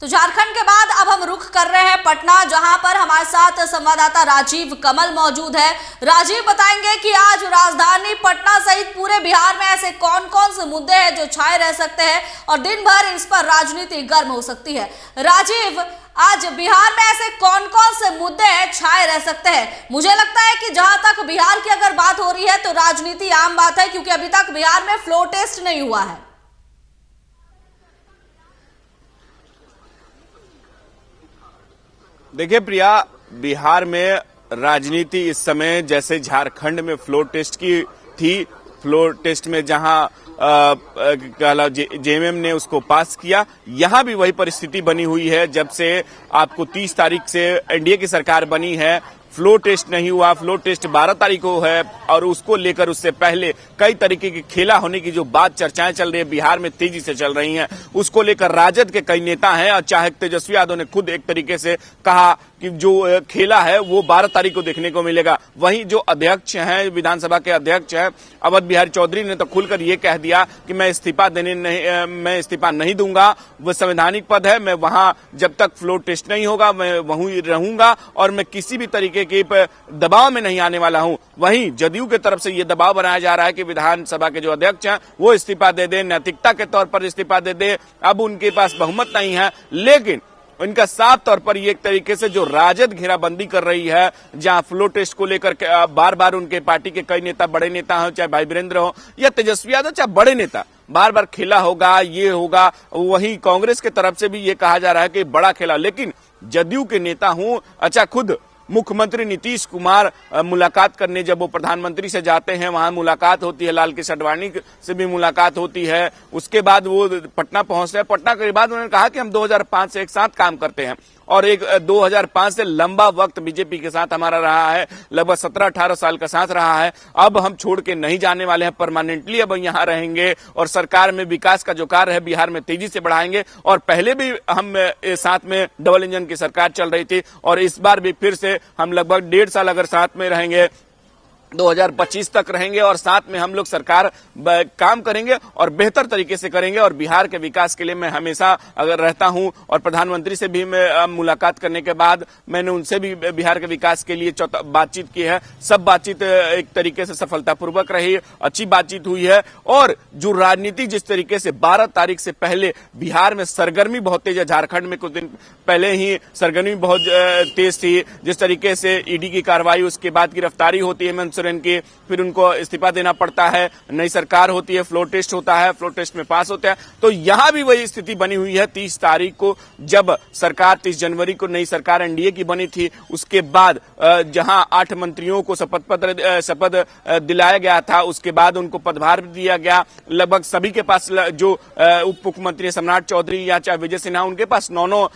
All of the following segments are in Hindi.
तो झारखंड के बाद अब हम रुख कर रहे हैं पटना, जहां पर हमारे साथ संवाददाता राजीव कमल मौजूद है। राजीव, बताएंगे कि आज राजधानी पटना सहित पूरे बिहार में ऐसे कौन कौन से मुद्दे हैं जो छाए रह सकते हैं और दिन भर इस पर राजनीति गर्म हो सकती है। राजीव, आज बिहार में ऐसे कौन कौन से मुद्दे छाए रह सकते हैं? मुझे लगता है कि जहां तक बिहार की अगर बात हो रही है तो राजनीति आम बात है, क्योंकि अभी तक बिहार में फ्लोर टेस्ट नहीं हुआ है। देखिए प्रिया, बिहार में राजनीति इस समय जैसे झारखंड में फ्लोर टेस्ट की थी, फ्लोर टेस्ट में जहां जेएमएम ने उसको पास किया, यहां भी वही परिस्थिति बनी हुई है। जब से आपको 30 तारीख से एनडीए की सरकार बनी है, फ्लोर टेस्ट नहीं हुआ। फ्लोर टेस्ट 12 तारीख को है और उसको लेकर उससे पहले कई तरीके की खेला होने की जो बात चर्चाएं चल रही है बिहार में तेजी से चल रही हैं, उसको लेकर राजद के कई नेता हैं और चाहे तेजस्वी यादव ने खुद एक तरीके से कहा कि जो खेला है वो 12 तारीख को देखने को मिलेगा। वहीं जो अध्यक्ष हैं, विधानसभा के अध्यक्ष हैं अवध बिहारी चौधरी ने तो खुलकर ये कह दिया कि मैं इस्तीफा नहीं दूंगा, वो संवैधानिक पद है, मैं वहां जब तक फ्लोर टेस्ट नहीं होगा मैं वहीं रहूंगा और मैं किसी भी तरीके के दबाव में नहीं आने वाला हूं। वहीं जदयू की तरफ से यह दबाव बनाया जा रहा है कि विधानसभा के जो अध्यक्ष हैं वो इस्तीफा दे दें, नैतिकता के तौर पर इस्तीफा दे दें। अब उनके पास बहुमत नहीं है, लेकिन इनका साफ तौर पर ये एक तरीके से जो राजद घेराबंदी कर रही है, जहां फ्लोर टेस्ट को लेकर बार बार उनके पार्टी के कई नेता, बड़े नेता हो, चाहे भाई वीरेंद्र हो या तेजस्वी यादव, चाहे बड़े नेता, बार बार खेला होगा, ये होगा। वहीं कांग्रेस की तरफ से भी ये कहा जा रहा है कि बड़ा खेला, लेकिन जदयू के नेता हूं, अच्छा खुद मुख्यमंत्री नीतीश कुमार मुलाकात करने जब वो प्रधानमंत्री से जाते हैं, वहां मुलाकात होती है, लाल कृष्ण आडवाणी से भी मुलाकात होती है। उसके बाद वो पटना पहुंचते हैं। पटना के बाद उन्होंने कहा कि हम 2005 से एक साथ काम करते हैं और 2005 से लंबा वक्त बीजेपी के साथ हमारा रहा है, लगभग 17-18 साल का साथ रहा है। अब हम छोड़ के नहीं जाने वाले हैं, परमानेंटली अब यहाँ रहेंगे और सरकार में विकास का जो कार्य है बिहार में तेजी से बढ़ाएंगे। और पहले भी हम साथ में डबल इंजन की सरकार चल रही थी और इस बार भी फिर से हम लगभग 1.5 साल अगर साथ में रहेंगे, 2025 तक रहेंगे और साथ में हम लोग सरकार काम करेंगे और बेहतर तरीके से करेंगे और बिहार के विकास के लिए मैं हमेशा अगर रहता हूं। और प्रधानमंत्री से भी मैं मुलाकात करने के बाद मैंने उनसे भी बिहार के विकास के लिए बातचीत की है। सब बातचीत एक तरीके से सफलतापूर्वक रही, अच्छी बातचीत हुई है। और जो राजनीति जिस तरीके से 12 तारीख से पहले बिहार में सरगर्मी बहुत तेज है, झारखंड में कुछ दिन पहले ही सरगर्मी बहुत तेज थी, जिस तरीके से ईडी की कार्रवाई, उसके बाद गिरफ्तारी होती है की, फिर उनको इस्तीफा देना पड़ता है, नई सरकार होती है, फ्लोर टेस्ट होता है, फ्लोर टेस्ट में पास होता है। तो यहां भी वही स्थिति बनी हुई है। 30 तारीख को जब सरकार, 30 जनवरी को नई सरकार एनडीए की बनी थी, उसके बाद जहां 8 मंत्रियों को शपथ दिलाया गया था, उसके बाद उनको पदभार भी दिया गया। लगभग सभी के पास, जो उप मुख्यमंत्री सम्राट चौधरी या चाहे विजय सिन्हा, उनके पास 9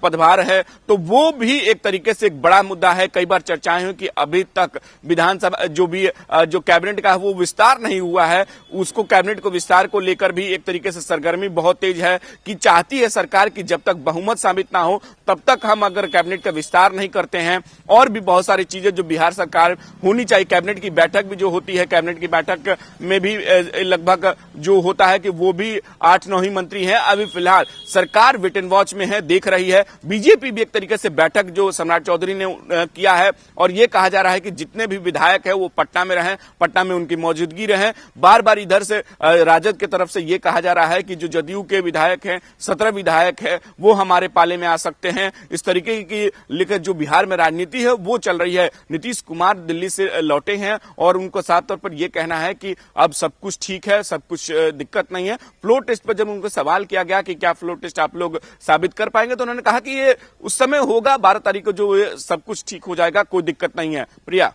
पदभार है। तो वो भी एक तरीके से एक बड़ा मुद्दा है। कई बार चर्चाएं हुई कि अभी तक विधानसभा जो कैबिनेट का है वो विस्तार नहीं हुआ है, उसको कैबिनेट को विस्तार को लेकर भी एक तरीके से सरगर्मी बहुत तेज है कि चाहती है सरकार कि जब तक बहुमत साबित ना हो तब तक हम अगर कैबिनेट का विस्तार नहीं करते हैं। और भी बहुत सारी चीजें जो बिहार सरकार होनी चाहिए, कैबिनेट की बैठक भी जो होती है, कैबिनेट की बैठक में भी लगभग जो होता है कि वो भी 8-9 ही मंत्री हैं। अभी फिलहाल सरकार वेट एंड वॉच में है, देख रही है। बीजेपी भी एक तरीके से बैठक जो सम्राट चौधरी ने किया है और ये कहा जा रहा है कि जितने भी विधायक है वो पटना में रहें, पटना में उनकी मौजूदगी रहे। बार बार इधर से राजद की तरफ से ये कहा जा रहा है कि जो जदयू के विधायक हैं, 17 विधायक है, वो हमारे पाले में आ सकते हैं। इस तरीके की लेकर जो बिहार में राजनीति है वो चल रही है। नीतीश कुमार दिल्ली से लौटे हैं और उनको साफ तौर पर यह कहना है कि अब सब कुछ ठीक है, सब कुछ दिक्कत नहीं है। फ्लोर टेस्ट पर जब उनको सवाल किया गया कि क्या फ्लोर टेस्ट आप लोग साबित कर पाएंगे, तो उन्होंने कहा कि ये उस समय होगा, 12 तारीख को जो सब कुछ ठीक हो जाएगा, कोई दिक्कत नहीं है। प्रिया।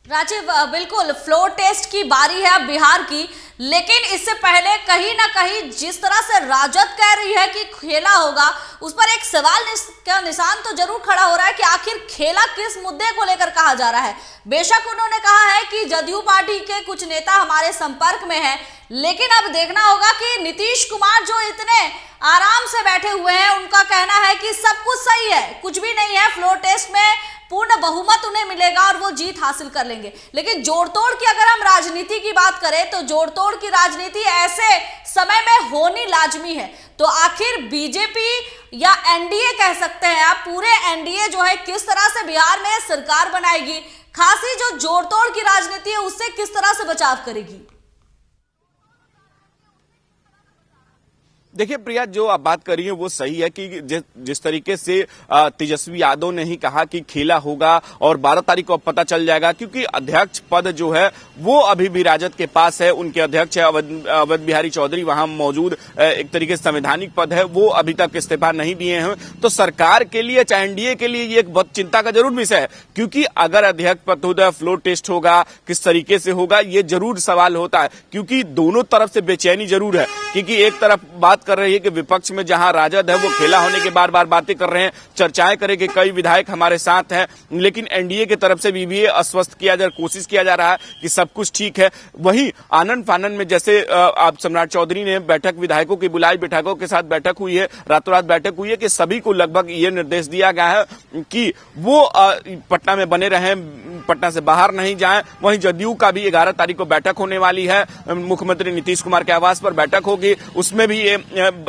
राजीव, बिल्कुल फ्लोर टेस्ट की बारी है अब बिहार की, लेकिन इससे पहले कहीं ना कहीं जिस तरह से राजद कह रही है कि खेला होगा, उस पर एक सवाल का निशान तो जरूर खड़ा हो रहा है कि आखिर खेला किस मुद्दे को लेकर कहा जा रहा है। बेशक उन्होंने कहा है कि जदयू पार्टी के कुछ नेता हमारे संपर्क में हैं, लेकिन अब देखना होगा कि नीतीश कुमार जो इतने आराम से बैठे हुए हैं, उनका कहना है कि सब कुछ सही है, कुछ भी नहीं है, फ्लोर टेस्ट में पूर्ण बहुमत उन्हें मिलेगा और वो जीत हासिल कर लेंगे। लेकिन जोड़तोड़ की अगर हम राजनीति की बात करें तो जोड़तोड़ की राजनीति ऐसे समय में होनी लाजमी है। तो आखिर बीजेपी या एनडीए कह सकते हैं आप, पूरे एनडीए जो है किस तरह से बिहार में सरकार बनाएगी, खासी जो जोड़तोड़ की राजनीति है उससे किस तरह से बचाव करेगी? देखिए प्रिया, जो आप बात कर रही हैं वो सही है कि जिस तरीके से तेजस्वी यादव ने ही कहा कि खेला होगा और 12 तारीख को अब पता चल जाएगा, क्योंकि अध्यक्ष पद जो है वो अभी भी राजद के पास है। उनके अध्यक्ष है अवध बिहारी चौधरी, वहां मौजूद एक तरीके से संवैधानिक पद है, वो अभी तक इस्तीफा नहीं दिए हैं। तो सरकार के लिए चाहे एनडीए के लिए ये एक बहुत चिंता का जरूर विषय है, क्योंकि अगर अध्यक्ष पद होगा, फ्लोर टेस्ट होगा, किस तरीके से होगा, ये जरूर सवाल होता है। क्योंकि दोनों तरफ से बेचैनी जरूर है, क्योंकि एक तरफ बात कर रही है कि विपक्ष में जहां राजद है वो खेला होने के बार बार बातें कर रहे हैं, चर्चाएं करें कि कई विधायक हमारे साथ हैं, लेकिन एनडीए की तरफ से भी ये आश्वस्त किया जा कोशिश किया जा रहा है कि सब कुछ ठीक है। वहीं आनंद फानन में जैसे आप सम्राट चौधरी ने बैठक विधायकों की बुलाई, विधायकों के साथ बैठक हुई है, रातों रात बैठक हुई है कि सभी को लगभग ये निर्देश दिया गया है कि वो पटना में बने रहें, पटना से बाहर नहीं जाएं। वहीं जदयू का भी 11 तारीख को बैठक होने वाली है, मुख्यमंत्री नीतीश कुमार के आवास पर बैठक होगी, उसमें भी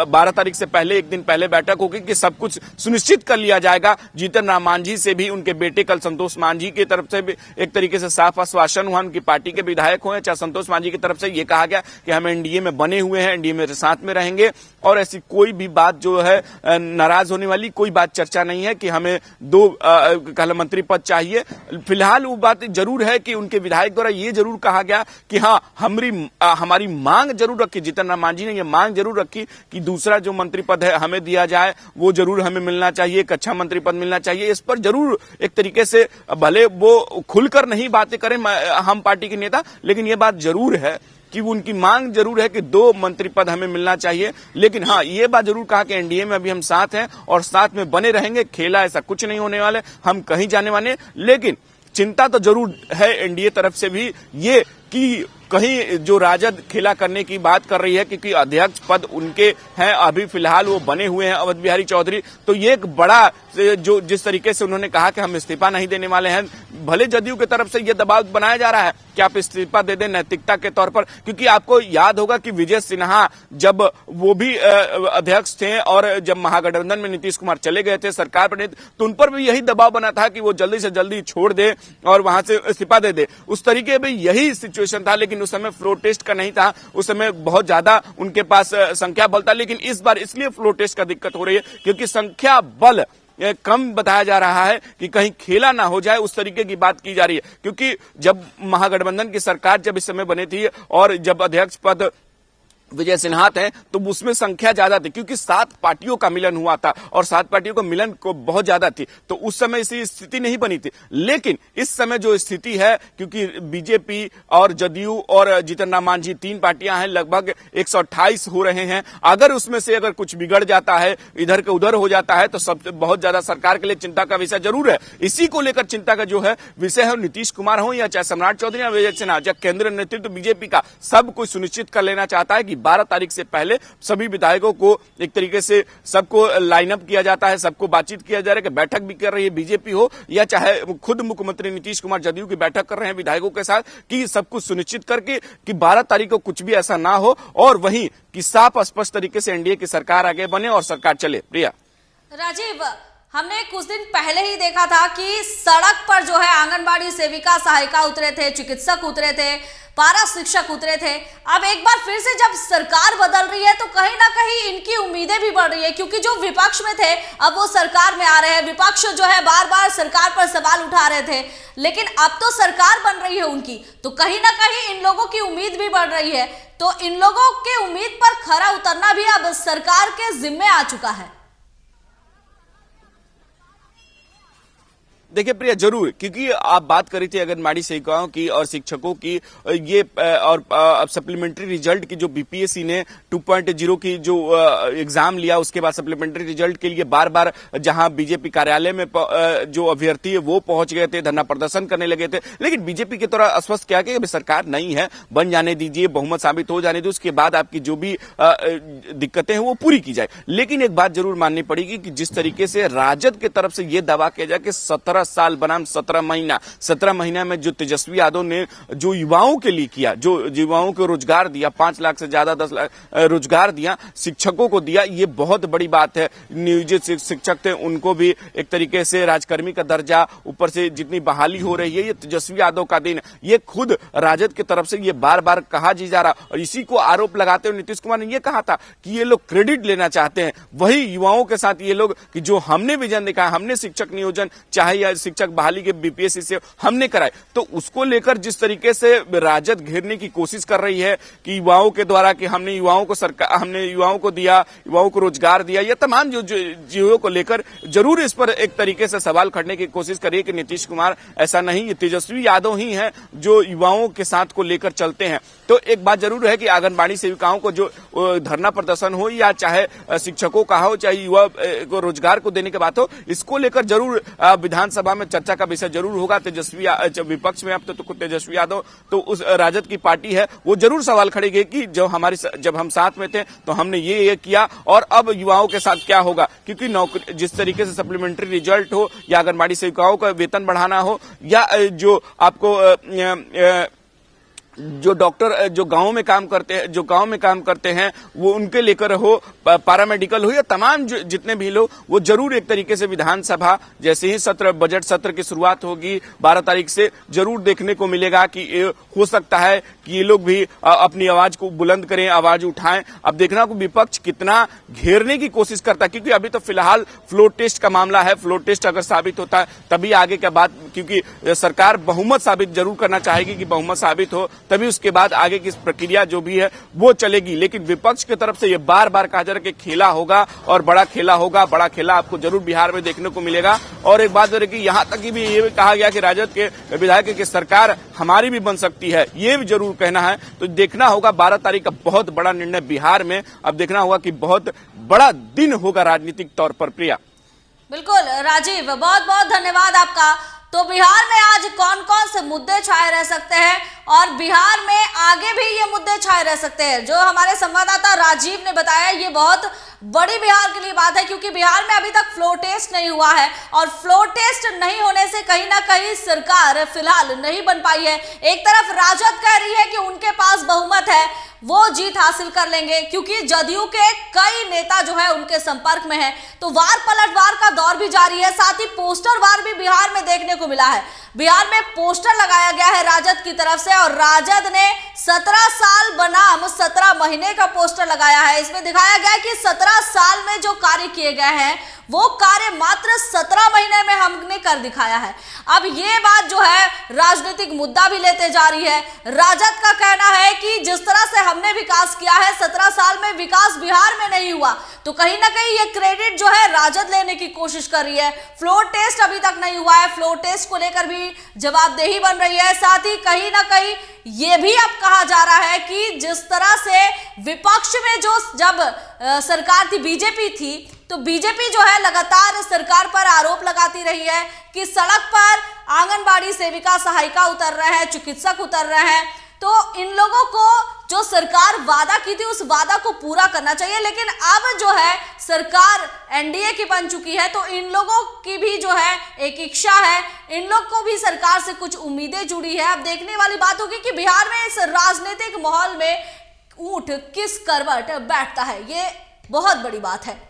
12 तारीख से पहले एक दिन पहले बैठक होगी कि सब कुछ सुनिश्चित कर लिया जाएगा। जीतन राम मांझी से भी, उनके बेटे कल संतोष मांझी की तरफ से भी एक तरीके से साफ आश्वासन हुआ, उनकी पार्टी के विधायक हुए चाहे संतोष मांझी की तरफ से ये कहा गया कि हम एनडीए में बने हुए हैं, एनडीए में साथ में रहेंगे और ऐसी कोई भी बात जो है नाराज होने वाली कोई बात चर्चा नहीं है कि हमें 2 मंत्री पद चाहिए। फिलहाल वो बात जरूर है कि उनके विधायक द्वारा ये जरूर कहा गया कि हाँ हमारी मांग जरूर रखी, जीतन राम मांझी ने ये मांग जरूर रखी कि दूसरा जो मंत्री पद है हमें दिया जाए, वो जरूर हमें मिलना चाहिए, एक अच्छा मंत्री पद मिलना चाहिए। इस पर जरूर एक तरीके से भले वो खुलकर नहीं बातें करें हम पार्टी के नेता, लेकिन ये बात जरूर है कि वो उनकी मांग जरूर है कि 2 मंत्री पद हमें मिलना चाहिए। लेकिन हाँ, ये बात जरूर कहा कि एनडीए में अभी हम साथ हैं और साथ में बने रहेंगे, खेला ऐसा कुछ नहीं होने वाले, हम कहीं जाने वाले। लेकिन चिंता तो जरूर है एनडीए तरफ से भी ये कि कहीं जो राजद खेला करने की बात कर रही है, क्योंकि अध्यक्ष पद उनके हैं, अभी फिलहाल वो बने हुए हैं अवध बिहारी चौधरी। तो ये एक बड़ा जो जिस तरीके से उन्होंने कहा कि हम इस्तीफा नहीं देने वाले हैं, भले जदयू की तरफ से ये दबाव बनाया जा रहा है कि आप इस्तीफा दे दें नैतिकता के तौर पर, क्योंकि आपको याद होगा कि विजय सिन्हा जब वो भी अध्यक्ष थे और जब महागठबंधन में नीतीश कुमार चले गए थे सरकार पर, तो उन पर भी यही दबाव बना था कि वो जल्दी से जल्दी छोड़ दे और वहां से इस्तीफा दे दे। उस तरीके में यही सिचुएशन था, लेकिन उस समय फ्लोर टेस्ट का नहीं था, उस समय बहुत ज्यादा उनके पास संख्या बल था। लेकिन इस बार इसलिए फ्लोर टेस्ट का दिक्कत हो रही है क्योंकि संख्या बल कम बताया जा रहा है कि कहीं खेला ना हो जाए, उस तरीके की बात की जा रही है। क्योंकि जब महागठबंधन की सरकार जब इस समय बनी थी और जब अध्यक्ष पद विजय सिन्हा थे तो उसमें संख्या ज्यादा थी, क्योंकि 7 पार्टियों का मिलन हुआ था और 7 पार्टियों का मिलन को बहुत ज्यादा थी, तो उस समय ऐसी स्थिति नहीं बनी थी। लेकिन इस समय जो स्थिति है, क्योंकि बीजेपी और जदयू और जीतन राम मांझी 3 पार्टियां हैं, लगभग 128 हो रहे हैं। अगर उसमें से अगर कुछ बिगड़ जाता है, इधर के उधर हो जाता है, तो सब बहुत ज्यादा सरकार के लिए चिंता का विषय जरूर है। इसी को लेकर चिंता का जो है विषय है, नीतीश कुमार हो या चाहे सम्राट चौधरी या विजय सिन्हा, या केंद्रीय नेतृत्व बीजेपी का, सब कुछ सुनिश्चित कर लेना चाहता है कि 12 तारीख से पहले सभी विधायकों को एक तरीके से सबको लाइन अप किया जाता है, सबको बातचीत किया जा रहा है कि बैठक भी कर रही है बीजेपी हो या चाहे खुद मुख्यमंत्री नीतीश कुमार जदयू की बैठक कर रहे हैं विधायकों के साथ, कि सब कुछ सुनिश्चित करके कि 12 तारीख को कुछ भी ऐसा ना हो और वहीं कि साफ स्पष्ट तरीके से एनडीए की सरकार आगे बने और सरकार चले। प्रिया, राजीव, हमने कुछ दिन पहले ही देखा था कि सड़क पर जो है आंगनबाड़ी सेविका, सहायिका उतरे थे, चिकित्सक उतरे थे, पारा शिक्षक उतरे थे। अब एक बार फिर से जब सरकार बदल रही है तो कहीं ना कहीं इनकी उम्मीदें भी बढ़ रही है, क्योंकि जो विपक्ष में थे अब वो सरकार में आ रहे हैं। विपक्ष जो है बार बार सरकार पर सवाल उठा रहे थे, लेकिन अब तो सरकार बन रही है उनकी, तो कहीं ना कहीं इन लोगों की उम्मीद भी बढ़ रही है। तो इन लोगों के उम्मीद पर खरा उतरना भी अब सरकार के जिम्मे आ चुका है। देखिए प्रिया, जरूर, क्योंकि आप बात करी थी आंगनबाड़ी सेविकाओं की और शिक्षकों की, ये और अब सप्लीमेंट्री रिजल्ट की जो बीपीएससी ने 2.0 की जो एग्जाम लिया, उसके बाद सप्लीमेंट्री रिजल्ट के लिए बार बार जहां बीजेपी कार्यालय में जो अभ्यर्थी है वो पहुंच गए थे, धरना प्रदर्शन करने लगे थे। लेकिन बीजेपी की तरह आश्वस्त किया कि अभी सरकार नहीं है, बन जाने दीजिए, बहुमत साबित हो जाने दीजिए, उसके बाद आपकी जो भी दिक्कतें हैं वो पूरी की जाए। लेकिन एक बात जरूर माननी पड़ेगी कि जिस तरीके से राजद की तरफ से ये दावा किया जाए कि 17 17 साल बनाम 17 महीना, 17 महीना में जो तेजस्वी यादव ने जो युवाओं के लिए किया, जो युवाओं को रोजगार दिया, 5 लाख से ज्यादा 10 लाख रोजगार दिया, शिक्षकों को दिया, ये बहुत बड़ी बात है। नियोजित शिक्षक थे उनको भी एक तरीके से राजकर्मी का दर्जा, ऊपर से जितनी बहाली हो रही है, ये तेजस्वी यादव का दिन। ये खुद राजद की तरफ से ये बार बार कहा जा रहा, और इसी को आरोप लगाते हुए नीतीश कुमार ने ये कहा था कि ये लोग क्रेडिट लेना चाहते हैं। वही युवाओं के साथ ये लोग कि जो हमने विजन दिखाया, हमने शिक्षक नियोजन चाहे या शिक्षक बहाली के बीपीएससी से हमने कराए, तो उसको लेकर जिस तरीके से राजद घेरने की कोशिश कर रही है कि युवाओं के द्वारा कि हमने युवाओं को सरकार, हमने युवाओं को दिया, युवाओं को रोजगार दिया, ये तमाम जो चीजों को लेकर जरूर इस पर एक तरीके से सवाल खड़ने की कोशिश करिए कि नीतीश कुमार ऐसा नहीं, ये तेजस्वी यादव ही हैं जो युवाओं के साथ को लेकर चलते हैं। तो एक बात जरूर है कि आंगनबाड़ी सेविकाओं को जो धरना प्रदर्शन हो या चाहे शिक्षकों का हो, चाहे युवा को रोजगार को देने की बात हो, इसको लेकर जरूर विधानसभा में चर्चा का विषय जरूर होगा। तेजस्वी विपक्ष में अब तो तेजस्वी यादव तो उस राजद की पार्टी है, वो जरूर सवाल खड़ेगी कि जब हम साथ में थे तो हमने ये किया और अब युवाओं के साथ क्या होगा, क्योंकि नौकरी जिस तरीके से सप्लीमेंट्री रिजल्ट हो या आंगनबाड़ी सेविकाओं का वेतन बढ़ाना हो या जो आपको जो डॉक्टर जो गांव में काम करते हैं वो उनके लेकर हो, पैरामेडिकल हो या तमाम जितने भी लोग, वो जरूर एक तरीके से विधानसभा जैसे ही सत्र बजट सत्र की शुरुआत होगी 12 तारीख से, जरूर देखने को मिलेगा कि हो सकता है कि ये लोग भी अपनी आवाज को बुलंद करें, आवाज उठाएं। अब देखना को विपक्ष कितना घेरने की कोशिश करता है, क्योंकि अभी तो फिलहाल फ्लोर टेस्ट का मामला है। फ्लोर टेस्ट अगर साबित होता है तभी आगे का बात, क्योंकि सरकार बहुमत साबित जरूर करना चाहेगी कि बहुमत साबित हो, तभी उसके बाद आगे की प्रक्रिया जो भी है वो चलेगी। लेकिन विपक्ष की तरफ से ये बार बार कहा जा रहा है कि खेला होगा और बड़ा खेला होगा, बड़ा खेला आपको जरूर बिहार में देखने को मिलेगा। और एक बात कि यहाँ तक भी ये कहा गया कि राजद के विधायक की सरकार हमारी भी बन सकती है, ये भी जरूर कहना है। तो देखना होगा 12 तारीख का बहुत बड़ा निर्णय बिहार में, अब देखना होगा कि बहुत बड़ा दिन होगा राजनीतिक तौर पर। प्रिया, बिल्कुल राजीव, बहुत बहुत धन्यवाद आपका। तो बिहार में आज कौन कौन से मुद्दे छाए रह सकते हैं और बिहार में आगे भी ये मुद्दे छाए रह सकते हैं, जो हमारे संवाददाता राजीव ने बताया, ये बहुत बड़ी बिहार के लिए बात है, क्योंकि बिहार में अभी तक फ्लोर टेस्ट नहीं हुआ है और फ्लोर टेस्ट नहीं होने से कहीं ना कहीं सरकार फिलहाल नहीं बन पाई है। एक तरफ राजद कह रही है कि उनके पास बहुमत है, वो जीत हासिल कर लेंगे, क्योंकि जदयू के कई नेता जो है उनके संपर्क में है। तो वार पलटवार का दौर भी जारी है, साथ ही पोस्टर वार भी बिहार में देखने को मिला है। बिहार में पोस्टर लगाया गया है राजद की तरफ से और राजद ने 17 साल बनाम 17 महीने का पोस्टर लगाया है। इसमें दिखाया गया है कि 17 साल में जो कार्य किए गए हैं वो कार्य मात्र 17 महीने में हमने कर दिखाया है। अब ये बात जो है राजनीतिक मुद्दा भी लेते जा रही है। राजद का कहना है कि जिस तरह से हमने विकास किया है, 17 साल में विकास बिहार में नहीं हुआ, तो कहीं ना कहीं ये क्रेडिट जो है राजद लेने की कोशिश कर रही है। फ्लोर टेस्ट अभी तक नहीं हुआ है, फ्लोर टेस्ट को लेकर भी जवाबदेही बन रही है। साथ ही कहीं ना कहीं ये भी अब कहा जा रहा है कि जिस तरह से विपक्ष में जो जब सरकार थी, बीजेपी थी, तो बीजेपी जो है लगातार सरकार पर आरोप लगाती रही है कि सड़क पर आंगनबाड़ी सेविका, सहायिका उतर रहे हैं, चिकित्सक उतर रहे हैं। तो इन लोगों को जो सरकार वादा की थी उस वादा को पूरा करना चाहिए, लेकिन अब जो है सरकार एनडीए की बन चुकी है, तो इन लोगों की भी जो है एक इच्छा है, इन लोग को भी सरकार से कुछ उम्मीदें जुड़ी है। अब देखने वाली बात होगी कि बिहार में इस राजनीतिक माहौल में ऊंट किस करवट बैठता है, ये बहुत बड़ी बात है।